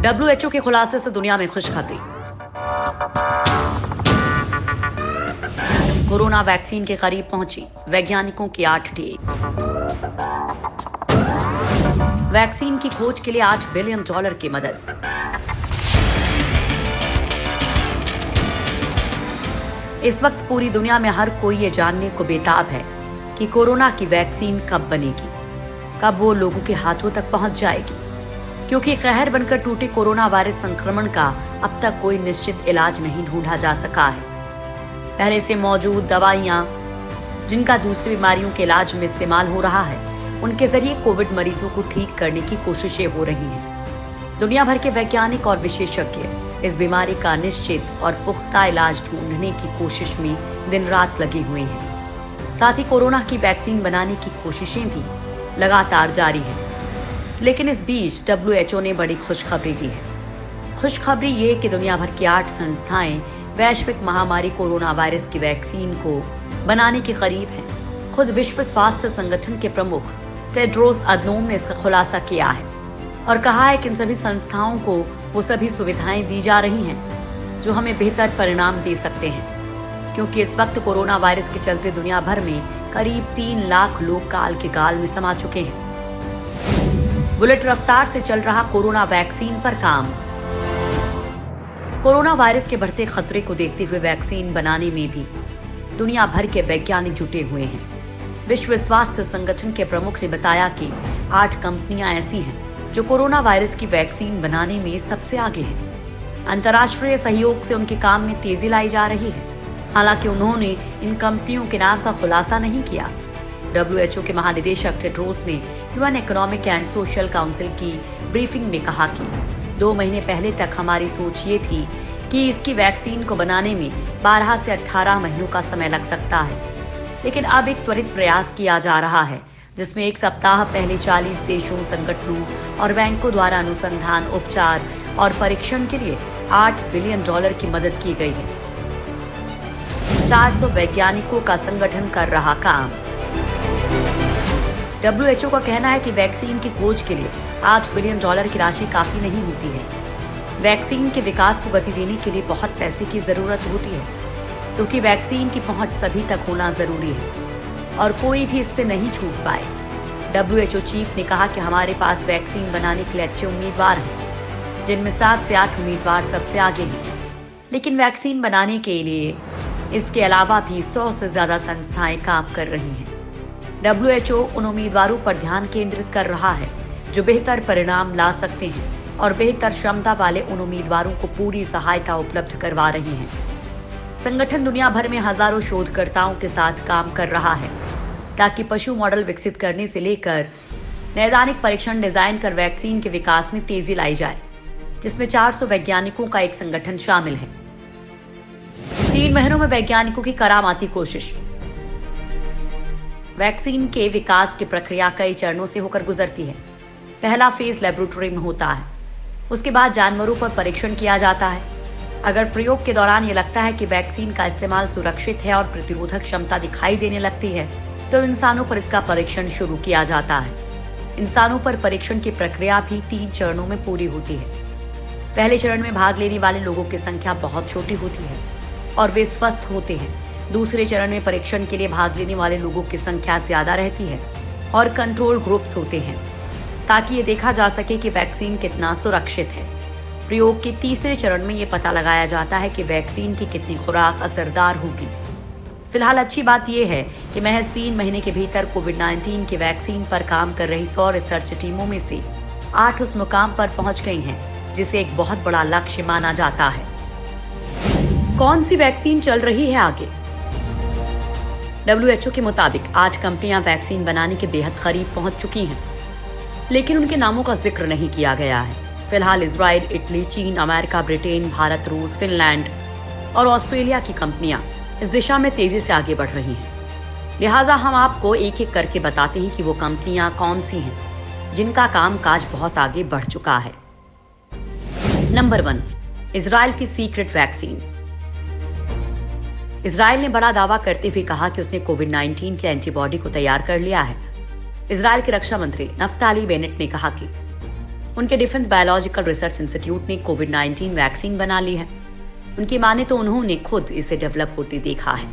WHO के खुलासे से दुनिया में खुशखबरी। कोरोना वैक्सीन के करीब पहुंची वैज्ञानिकों की 8 टीम। वैक्सीन की खोज के लिए $8 बिलियन की मदद। इस वक्त पूरी दुनिया में हर कोई ये जानने को बेताब है कि कोरोना की वैक्सीन कब बनेगी, कब वो लोगों के हाथों तक पहुंच जाएगी, क्योंकि कहर बनकर टूटे कोरोना वायरस संक्रमण का अब तक कोई निश्चित इलाज नहीं ढूंढा जा सका है। पहले से मौजूद दवाइयां जिनका दूसरी बीमारियों के इलाज में इस्तेमाल हो रहा है, उनके जरिए कोविड मरीजों को ठीक करने की कोशिशें हो रही हैं। दुनिया भर के वैज्ञानिक और विशेषज्ञ इस बीमारी का निश्चित और पुख्ता इलाज ढूंढने की कोशिश में दिन रात लगे हुए हैं। साथ ही कोरोना की वैक्सीन बनाने की कोशिशें भी लगातार जारी हैं। लेकिन इस बीच WHO ने बड़ी खुशखबरी दी है। खुशखबरी ये कि दुनिया भर की 8 संस्थाएं वैश्विक महामारी कोरोना वायरस की वैक्सीन को बनाने के करीब हैं। खुद विश्व स्वास्थ्य संगठन के प्रमुख टेड्रोस अदनोम ने इसका खुलासा किया है और कहा है कि इन सभी संस्थाओं को वो सभी सुविधाएं दी जा रही हैं जो हमें बेहतर परिणाम दे सकते हैं, क्योंकि इस वक्त कोरोना वायरस के चलते दुनिया भर में करीब 3 लाख लोग काल के गाल में समा चुके हैं। बुलेट रफ्तार से चल रहा कोरोना वैक्सीन पर काम। कोरोना वायरस के बढ़ते खतरे को देखते हुए वैक्सीन बनाने में भी दुनिया भर के वैज्ञानिक जुटे हुए हैं। विश्व स्वास्थ्य संगठन के प्रमुख ने बताया कि 8 कंपनियां ऐसी हैं जो कोरोना वायरस की वैक्सीन बनाने में सबसे आगे हैं। अंतर्राष्ट्रीय सहयोग से उनके काम में तेजी लाई जा रही है। हालांकि उन्होंने इन कंपनियों के नाम का खुलासा नहीं किया। WHO के महानिदेशक टेड्रोस ने UN economic and social council की ब्रीफिंग में कहा कि 2 महीने पहले तक हमारी सोच ये थी कि इसकी वैक्सीन को बनाने में 12 से 18 महीनों का समय लग सकता है, लेकिन अब एक त्वरित प्रयास किया जा रहा है जिसमें 1 सप्ताह पहले 40 देशों, संगठनों और बैंकों द्वारा अनुसंधान, उपचार और परीक्षण के लिए $8 बिलियन की मदद की गई है। 400 वैज्ञानिकों का संगठन कर रहा काम। WHO का कहना है कि वैक्सीन की खोज के लिए $8 बिलियन की राशि काफी नहीं होती है। वैक्सीन के विकास को गति देने के लिए बहुत पैसे की जरूरत होती है, क्योंकि वैक्सीन की पहुंच सभी तक होना जरूरी है और कोई भी इससे नहीं छूट पाए। WHO चीफ ने कहा कि हमारे पास वैक्सीन बनाने के लिए अच्छे उम्मीदवार हैं, जिनमें 7 से 8 उम्मीदवार सबसे आगे हैं। लेकिन वैक्सीन बनाने के लिए इसके अलावा भी 100 से ज्यादा संस्थाएं काम कर रही हैं। WHO उन उम्मीदवारों पर ध्यान केंद्रित कर रहा है जो बेहतर परिणाम ला सकते हैं और बेहतर क्षमता वाले उन उम्मीदवारों को पूरी सहायता उपलब्ध करवा रहे हैं। संगठन दुनिया भर में हजारों शोधकर्ताओं के साथ काम कर रहा है ताकि पशु मॉडल विकसित करने से लेकर नैदानिक परीक्षण डिजाइन कर वैक्सीन के विकास में तेजी लाई जाए, जिसमें 400 वैज्ञानिकों का एक संगठन शामिल है। 3 महीनों में वैज्ञानिकों की करामाती कोशिश। वैक्सीन के विकास की प्रक्रिया कई चरणों से होकर गुजरती है। पहला फेज लेबोरेटरी में होता है, उसके बाद जानवरों पर परीक्षण किया जाता है। अगर प्रयोग के दौरान ये लगता है कि वैक्सीन का इस्तेमाल सुरक्षित है और प्रतिरोधक क्षमता दिखाई देने लगती है, तो इंसानों पर इसका परीक्षण शुरू किया जाता है। इंसानों पर परीक्षण की प्रक्रिया भी 3 चरणों में पूरी होती है। पहले चरण में भाग लेने वाले लोगों की संख्या बहुत छोटी होती है और वे स्वस्थ होते हैं। दूसरे चरण में परीक्षण के लिए भाग लेने वाले लोगों की संख्या ज्यादा रहती है और कंट्रोल ग्रुप्स होते हैं, ताकि ये देखा जा सके कि वैक्सीन कितना सुरक्षित है। प्रयोग के तीसरे चरण में ये पता लगाया जाता है कि वैक्सीन की कितनी खुराक असरदार होगी। फिलहाल अच्छी बात यह है कि महज 3 महीने के भीतर कोविड-19 की वैक्सीन पर काम कर रही 100 रिसर्च टीमों में से 8 उस मुकाम पर पहुंच गई हैं, जिसे एक बहुत बड़ा लक्ष्य माना जाता है। कौन सी वैक्सीन चल रही है आगे? WHO के मुताबिक 8 कंपनियां वैक्सीन बनाने के बेहद करीब पहुंच चुकी हैं, लेकिन उनके नामों का जिक्र नहीं किया गया है। फिलहाल इजराइल, इटली, चीन, अमेरिका, ब्रिटेन, भारत, रूस, फिनलैंड और ऑस्ट्रेलिया की कंपनियां इस दिशा में तेजी से आगे बढ़ रही हैं। लिहाजा हम आपको एक एक करके बताते हैं कि वो कंपनियां कौन सी हैं जिनका कामकाज बहुत आगे बढ़ चुका है। नंबर 1, इजराइल की सीक्रेट वैक्सीन। इजराइल ने बड़ा दावा करते हुए कहा कि उसने कोविड-19 के एंटीबॉडी को तैयार कर लिया है। इजराइल के रक्षा मंत्री नफ्ताली बेनेट ने कहा कि उनके डिफेंस बायोलॉजिकल रिसर्च इंस्टीट्यूट ने कोविड-19 वैक्सीन बना ली है। उनकी माने तो उन्होंने खुद इसे डेवलप होते देखा है।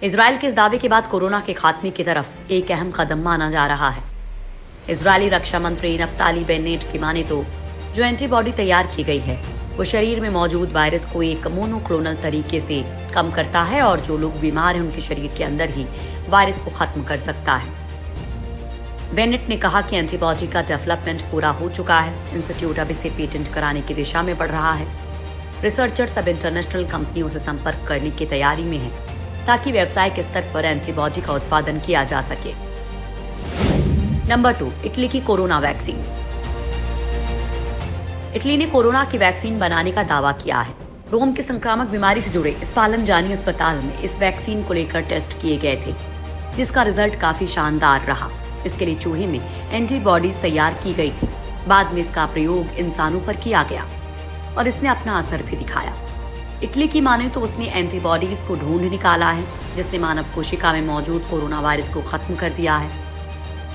इजराइल के इस दावे के बाद कोरोना के खात्मे की तरफ एक अहम कदम माना जा रहा है। इजरायली रक्षा मंत्री नफ्ताली बेन्नेट की माने तो जो एंटीबॉडी तैयार की गई है वो शरीर में मौजूद वायरस को एक मोनोक्लोनल तरीके से कम करता है और जो लोग बीमार हैं उनके शरीर के अंदर ही वायरस को खत्म कर सकता है। बेनेट ने कहा कि एंटीबॉडी का डेवलपमेंट पूरा हो चुका है। इंस्टीट्यूट अब इसे पेटेंट कराने की दिशा में बढ़ रहा है। रिसर्चर्स अब इंटरनेशनल कंपनियों से संपर्क करने की तैयारी में हैं ताकि व्यावसायिक स्तर पर एंटीबॉडी का उत्पादन किया जा सके। नंबर 2, इटली की कोरोना वैक्सीन। इटली ने कोरोना की वैक्सीन बनाने का दावा किया है। रोम की संक्रामक बीमारी से जुड़े स्पालनजानी अस्पताल में इस वैक्सीन को लेकर टेस्ट किए गए थे, जिसका रिजल्ट काफी शानदार रहा। इसके लिए चूहे में एंटीबॉडीज तैयार की गई थी। बाद में इसका प्रयोग इंसानों पर किया गया और इसने अपना असर भी दिखाया। इटली की माने तो उसने एंटीबॉडीज को ढूंढ निकाला है, जिसने मानव कोशिका में मौजूद कोरोना वायरस को खत्म कर दिया है।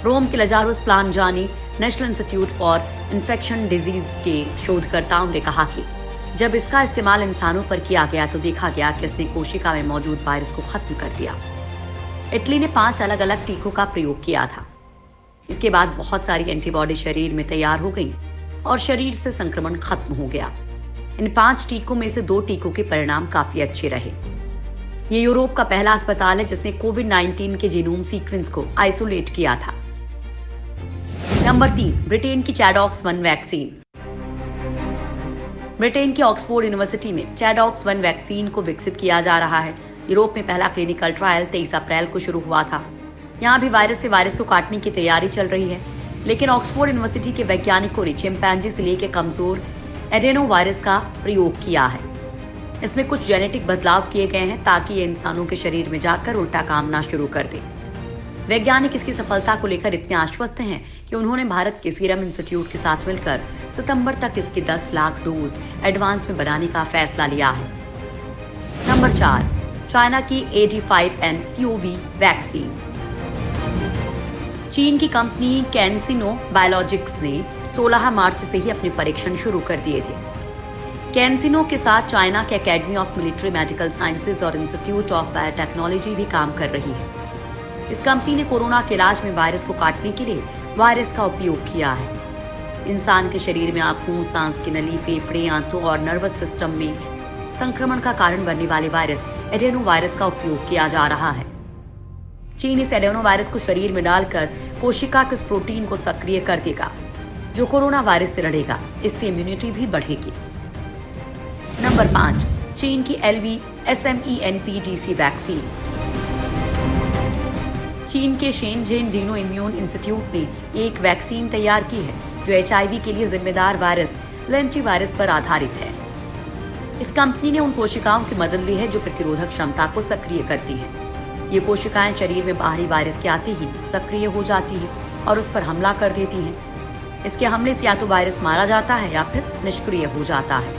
रोम के Lazzaro Spallanzani national institute for infection disease के शोधकर्ताओं ने कहा कि जब इसका इस्तेमाल इंसानों पर किया गया तो देखा गया कि इसने कोशिका में मौजूद वायरस को खत्म कर दिया। इटली ने 5 अलग अलग टीकों का प्रयोग किया था। इसके बाद बहुत सारी एंटीबॉडी शरीर में तैयार हो गई और शरीर से संक्रमण खत्म हो गया। इन 5 टीकों में से 2 टीकों के परिणाम काफी अच्छे रहे। ये यूरोप का पहला अस्पताल है जिसने कोविड-19 के जीनोम सीक्वेंस को आइसोलेट किया था। नंबर 3, ब्रिटेन की चैडॉक्स 1 वैक्सीन। ब्रिटेन की ऑक्सफोर्ड यूनिवर्सिटी में चैडॉक्स 1 वैक्सीन को विकसित किया जा रहा है। यूरोप में पहला क्लिनिकल ट्रायल 23 अप्रैल को शुरू हुआ था। यहाँ भी वायरस से वायरस को काटने की तैयारी चल रही है, लेकिन ऑक्सफोर्ड यूनिवर्सिटी के वैज्ञानिकों ने चिंपैंजी से लेकर कमजोर एडेनो वायरस का प्रयोग किया है। इसमें कुछ जेनेटिक बदलाव किए गए हैं ताकि ये इंसानों के शरीर में जाकर उल्टा काम ना शुरू कर दे। वैज्ञानिक इसकी सफलता को लेकर इतने आश्वस्त हैं कि उन्होंने भारत के सीरम इंस्टीट्यूट के साथ मिलकर सितंबर तक इसकी 10 लाख डोज एडवांस में बनाने का फैसला लिया है। नंबर 4, चाइना की AD5N-CoV वैक्सीन। चीन की कंपनी कैंसिनो बायोलॉजिक्स ने 16 मार्च से ही अपने परीक्षण शुरू कर दिए थे। कैंसिनो के साथ चाइना के academy of military medical sciences और इंस्टीट्यूट ऑफ बायोटेक्नोलॉजी भी काम कर रही है। इस कंपनी ने कोरोना के इलाज में वायरस को काटने के लिए वायरस का उपयोग किया है। इंसान के शरीर में आंखों, सांस की नली, फेफड़े, आंतों और नर्वस सिस्टम में संक्रमण का कारण बनने वाले वायरस एडेनो वायरस का उपयोग किया जा रहा है। चीन इस एडेनो वायरस को शरीर में डालकर कोशिका के उस प्रोटीन को सक्रिय कर देगा जो कोरोना वायरस से लड़ेगा। इससे इम्यूनिटी भी बढ़ेगी। नंबर 5, चीन की LV-SMENPTC वैक्सीन। चीन के शेनझेन जीनो इम्यून इंस्टीट्यूट ने एक वैक्सीन तैयार की है जो HIV के लिए जिम्मेदार वायरस लेंटिवायरस पर आधारित है। इस कंपनी ने उन कोशिकाओं की मदद ली है जो प्रतिरोधक क्षमता को सक्रिय करती हैं। ये कोशिकाएं शरीर में बाहरी वायरस के आते ही सक्रिय हो जाती हैं और उस पर हमला कर देती हैं। इसके हमले से या तो वायरस मारा जाता है या फिर निष्क्रिय हो जाता है।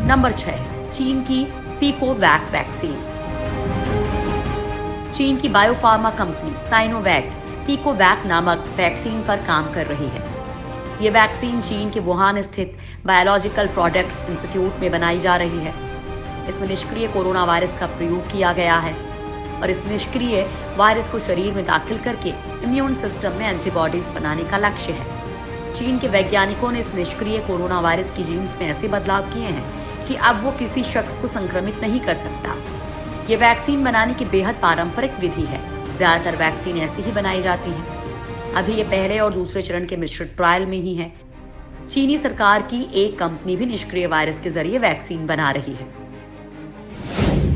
नंबर 6, चीन की पिकोवैक वैक्सीन। चीन की बायोफार्मा कंपनी साइनोवैक पिकोवैक नामक वैक्सीन पर काम कर रही है। ये वैक्सीन चीन के वुहान स्थित बायोलॉजिकल प्रोडक्ट्स इंस्टीट्यूट में बनाई जा रही है। इसमें निष्क्रिय कोरोना वायरस का प्रयोग किया गया है और इस निष्क्रिय वायरस को शरीर में दाखिल करके इम्यून सिस्टम में एंटीबॉडीज बनाने का लक्ष्य है। चीन के वैज्ञानिकों ने इस निष्क्रिय कोरोना वायरस की जीन्स में ऐसे बदलाव किए हैं कि अब वो किसी शख्स को संक्रमित नहीं कर सकता। ये वैक्सीन बनाने की बेहद पारंपरिक विधि है। ज्यादातर वैक्सीन ऐसी ही बनाई जाती है। अभी ये पहले और दूसरे चरण के मिश्रित ट्रायल में ही है। चीनी सरकार की एक कंपनी भी निष्क्रिय वायरस के जरिए वैक्सीन बना रही है।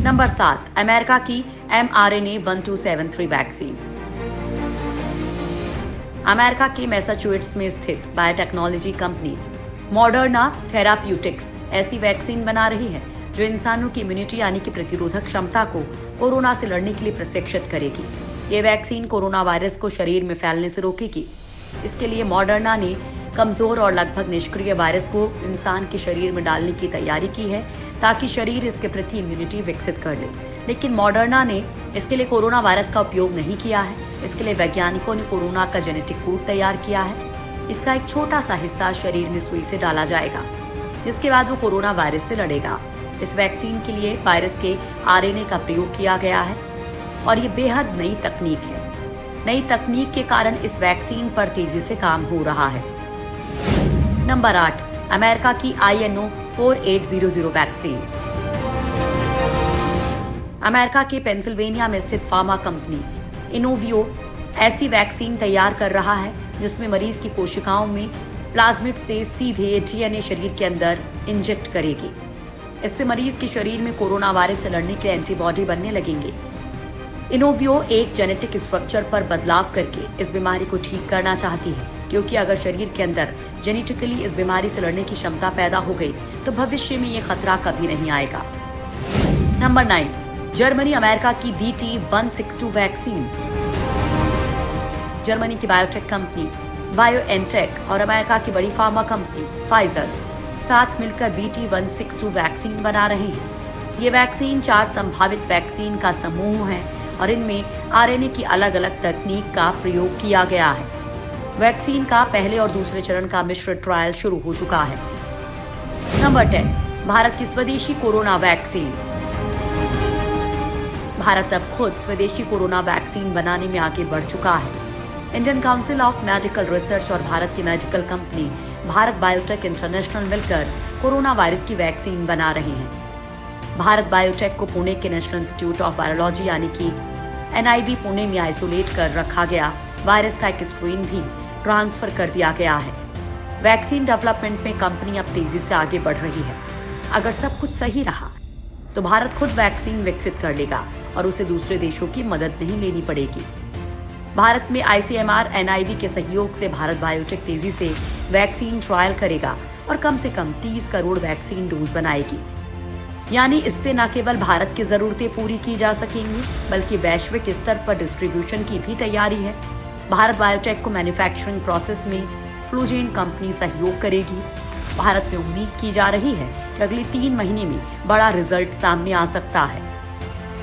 नंबर 7, अमेरिका की mRNA 1273 वैक्सीन। अमेरिका के मैसाचुसेट्स में स्थित बायोटेक्नोलॉजी कंपनी मॉडर्ना थेराप्यूटिक्स ऐसी वैक्सीन बना रही है जो इंसानों की इम्यूनिटी यानी कि प्रतिरोधक क्षमता को कोरोना से लड़ने के लिए प्रशिक्षित करेगी। ये वैक्सीन कोरोना वायरस को शरीर में फैलने से रोकेगी। इसके लिए मॉडर्ना ने कमजोर और लगभग निष्क्रिय वायरस को इंसान के शरीर में डालने की तैयारी की है ताकि शरीर इसके प्रति इम्यूनिटी विकसित कर ले। लेकिन मॉडर्ना ने इसके लिए कोरोना वायरस का उपयोग नहीं किया है। इसके लिए वैज्ञानिकों ने कोरोना का जेनेटिक कोड तैयार किया है। इसका एक छोटा सा हिस्सा शरीर में सुई से डाला जाएगा, जिसके बाद वो कोरोना वायरस से लड़ेगा। इस वैक्सीन के लिए वायरस के आरएनए का प्रयोग किया गया है और ये बेहद नई तकनीक है। नई तकनीक के कारण इस वैक्सीन पर तेजी से काम हो रहा है। नंबर 8, अमेरिका की INO 4800 वैक्सीन। अमेरिका के पेंसिल्वेनिया में स्थित फार्मा कंपनी इनोवियो ऐसी वैक्सीन तैयार कर रहा है जिसमें मरीज की कोशिकाओं में प्लाज्मिड से सीधे DNA शरीर के अंदर इंजेक्ट करेगी। इससे मरीज के शरीर में कोरोना वायरस से लड़ने के एंटीबॉडी बनने लगेंगे। इनोवियो एक जेनेटिक स्ट्रक्चर पर बदलाव करके इस बीमारी को ठीक करना चाहती है, क्योंकि अगर शरीर के अंदर जेनेटिकली इस बीमारी से लड़ने की क्षमता पैदा हो गई तो भविष्य में ये खतरा कभी नहीं आएगा। नंबर 9, जर्मनी अमेरिका की BT162 वैक्सीन। जर्मनी की बायोटेक कंपनी बायोएनटेक और अमेरिका की बड़ी फार्मा कंपनी फाइजर साथ मिलकर BT162 वैक्सीन बना रहे हैं। ये वैक्सीन 4 संभावित वैक्सीन का समूह है और इनमें आरएनए की अलग अलग तकनीक का प्रयोग किया गया है। वैक्सीन का पहले और दूसरे चरण का मिश्र ट्रायल शुरू हो चुका है। नंबर 10, भारत की स्वदेशी कोरोना वैक्सीन। भारत अब खुद स्वदेशी कोरोना वैक्सीन बनाने में आगे बढ़ चुका है। Indian council of medical research और भारत की medical company Bharat biotech international मिलकर कोरोना वायरस की वैक्सीन बना रहे हैं। भारत बायोटेक को पुणे के नेशनल इंस्टीट्यूट ऑफ वायरोलॉजी यानी कि NIV पुणे में आइसोलेट कर रखा गया वायरस का एक स्ट्रेन भी ट्रांसफर कर दिया गया है। वैक्सीन डेवलपमेंट में कंपनी अब तेजी से आगे बढ़ रही है। अगर सब कुछ सही रहा तो भारत खुद वैक्सीन विकसित कर लेगा और उसे दूसरे देशों की मदद नहीं लेनी पड़ेगी। भारत में ICMR NIV के सहयोग से भारत बायोटेक तेजी से वैक्सीन ट्रायल करेगा और कम से कम 30 करोड़ वैक्सीन डोज बनाएगी। यानी इससे न केवल भारत की जरूरतें पूरी की जा सकेंगी बल्कि वैश्विक स्तर पर डिस्ट्रीब्यूशन की भी तैयारी है। भारत बायोटेक को मैन्युफैक्चरिंग प्रोसेस में फ्लूजेन कंपनी सहयोग करेगी। भारत में उम्मीद की जा रही है कि अगले 3 महीने में बड़ा रिजल्ट सामने आ सकता है।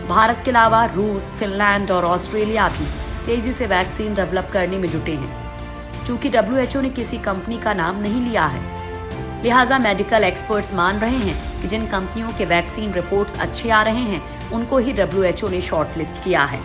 भारत के अलावा रूस, फिनलैंड और ऑस्ट्रेलिया भी तेजी से वैक्सीन डेवलप करने में जुटे हैं। चूंकि WHO ने किसी कंपनी का नाम नहीं लिया है, लिहाजा मेडिकल एक्सपर्ट्स मान रहे हैं कि जिन कंपनियों के वैक्सीन रिपोर्ट्स अच्छे आ रहे हैं उनको ही WHO ने शॉर्टलिस्ट किया है।